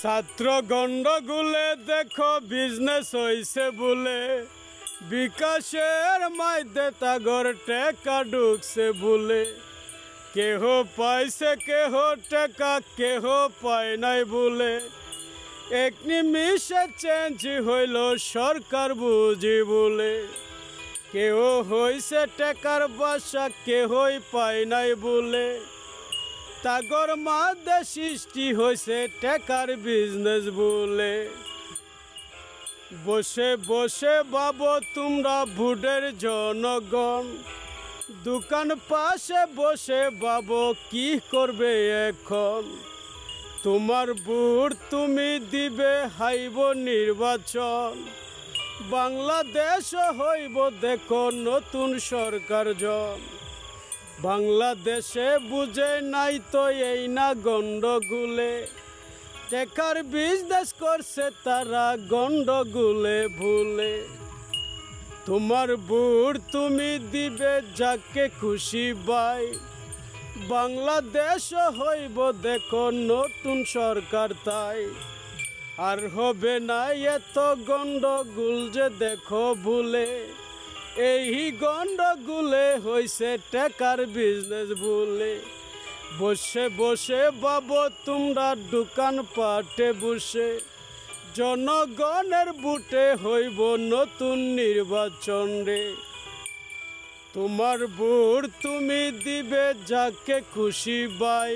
ছাত্র গন্ডগোলে দেখো বিজনেস হইছে বলে, বিকাশের মাইদে তাগর টেকা ঢুকছে বলে। কেহ পাইছে কেহ টেকা, কেহ পায় নাই বলে। এক নিমিষে চেঞ্জ হইল সরকার বুঝি বলে। কেহ হইছে টেকার বাসা, কেহই পায় নাই বলে। তাগর মাঝে সৃষ্টি হয়েছে টেকার বিজনেস বলে। বসে বসে ভাবো তোমরা ভোটের জনগণ, দোকান পাশে বসে ভাবো কি করবে এখন। তোমার ভোট তুমি দিবে হাইব নির্বাচন, বাংলাদেশ হইব দেখো নতুন সরকার জন। বাংলাদেশে বুঝে নাই তো এই না গন্ডগোলে, টেকার বিজনেস করছে তারা গন্ডগোলে ভুলে। তোমার ভোট তুমি দিবে যাকে খুশি ভাই, বাংলাদেশ হইব দেখো নতুন সরকার তাই। আর হবে না এত গন্ডগোল যে দেখো ভুলে, এই গন্ডগোলে হইছে টেকার বিজনেস বলে। বসে বসে ভাবো তোমরা দোকান পাটে বসে, জনগণের বুটে হইব নতুন নির্বাচন রে। তোমার ভোট তুমি দিবে যাকে খুশি ভাই,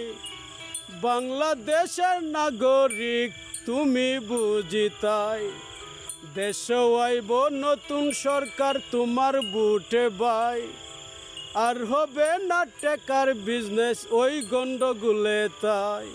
বাংলাদেশের নাগরিক তুমি বুঝি তাই। দেশে আইব নতুন সরকার তোমার বুটে ভাই, আর হবে না টেকার বিজনেস ওই গন্ডগোলে তাই।